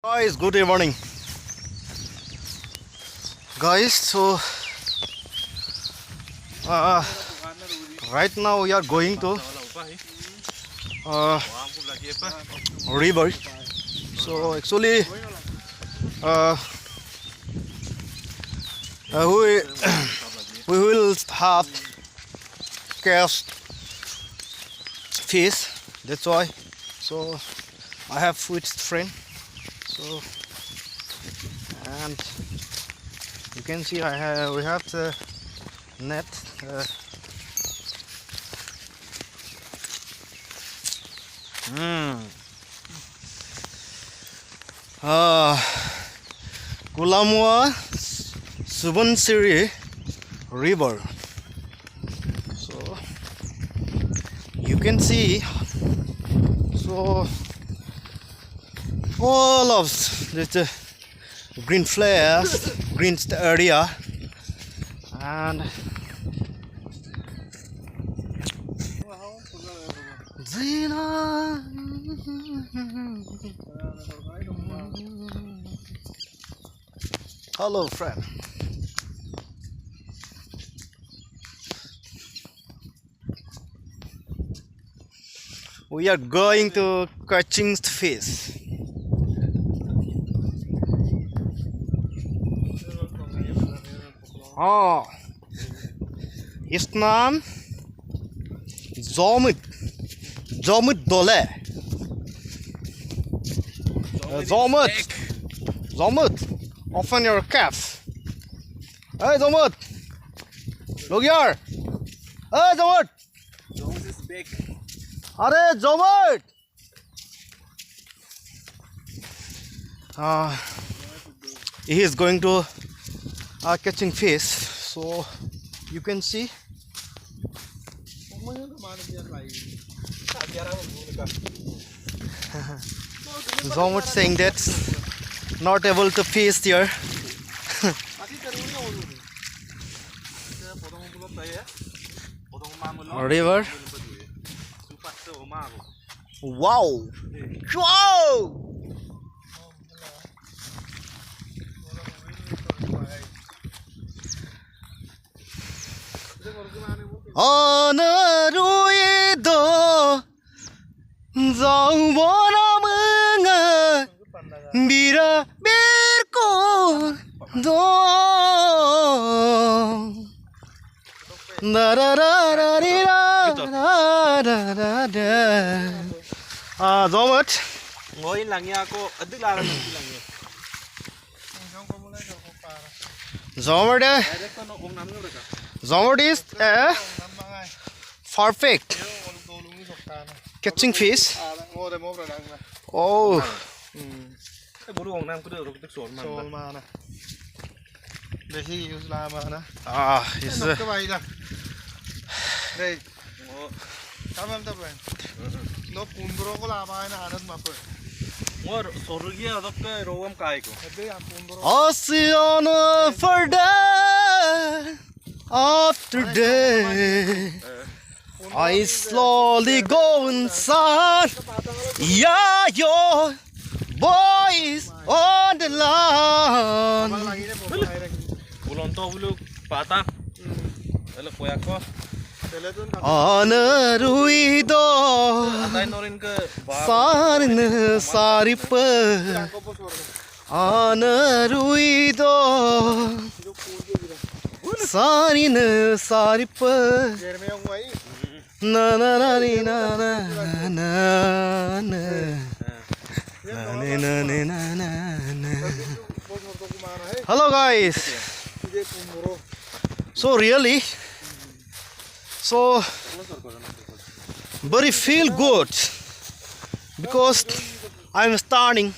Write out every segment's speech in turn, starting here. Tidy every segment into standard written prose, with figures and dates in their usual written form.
Guys, good morning. Guys, so right now we are going to river. So actually, we we will have catch fish. That's why. So I have with friend. So and you can see we have the net. Kulamwa Subansiri River. So you can see, so all of the green flares, green area, and hello friend. We are going to catching fish. Oh, his name Zomit Dole. Zomit, open your calf. Hey Zomit, look here. Hey Zomit. Zomit is big. Arey Zomit. He is going to catching fish. So you can see. Zomit saying that not able to fish here. River. Wow! Wow! Anaruido Zaubona Munga Bira Birko Do Da da da da da da da. Zomit. Ngồi làng nhà cô tức là làng nhà. Zomit. Zomit is perfect catching fish. Oh. Yes. Ocean for day after day, I slowly go inside. Yeah, your boys on the land. Anaruido Sarina Saripa Anaruido Sarina Saripa na na na na na na na. Hello guys. So really, so very feel good because I'm standing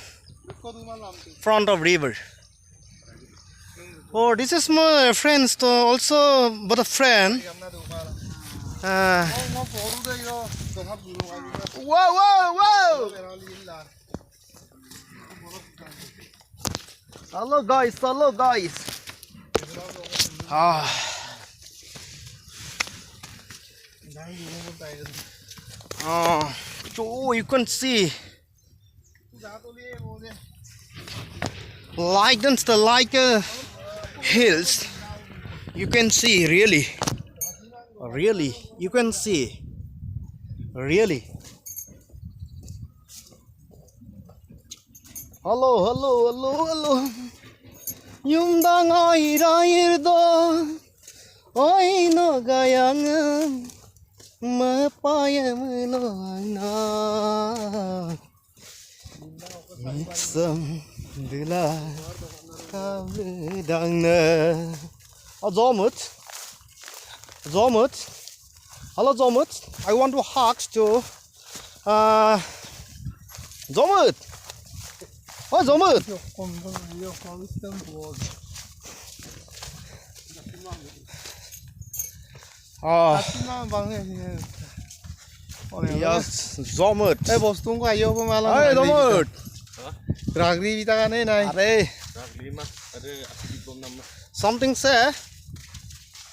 front of river. Oh, this is my friends also, but a friend. Whoa, whoa, whoa! Hello guys, hello guys. Oh, you can see like hills. You can see really, you can see really. Hello. Yung dangay rair do, oi no gayang mapayam no na. Some dila kabdang na. Zomut. Hello Zomut. I want to hug to Zomut. Oh Zomut. Yes, Zomut. Eh bostung ko ayo pemalang. Hey Zomut. Ragri kita kan nai. Are Rak lima. Ada asli bom nama. something say.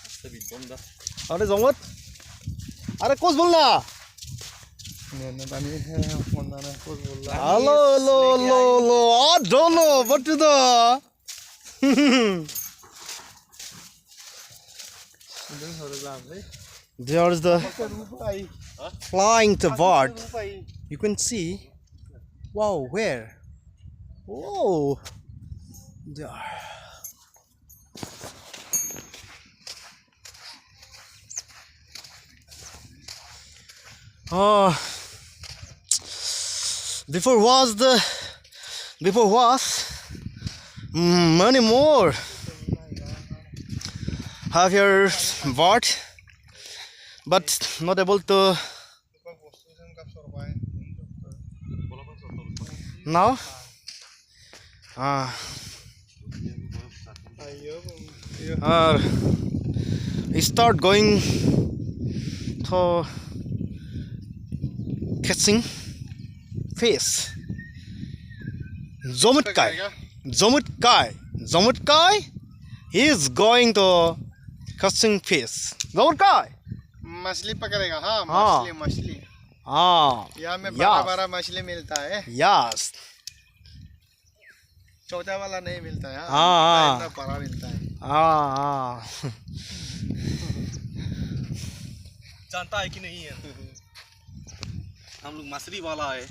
Asli bom dah. Are Zomut. Are कुछ बोलना. Ne tani phone na kuch bolla. Hello. I don't know what to do. There is the flying the bird. You can see. Wow, where? Whoa. There. Before was many more. Have your bird, but not able to now. Start going to catching fish. Zomut Kai is going to catching fish. Zomut Kai. मछली पकड़ेगा हाँ हाँ। मछली यहाँ में Yeah. बड़ा मछली मिलता है Yes. छोटा वाला नहीं मिलता है हाँ। इतना बड़ा मिलता है जानता है कि नहीं है? हम लोग मछली वाला है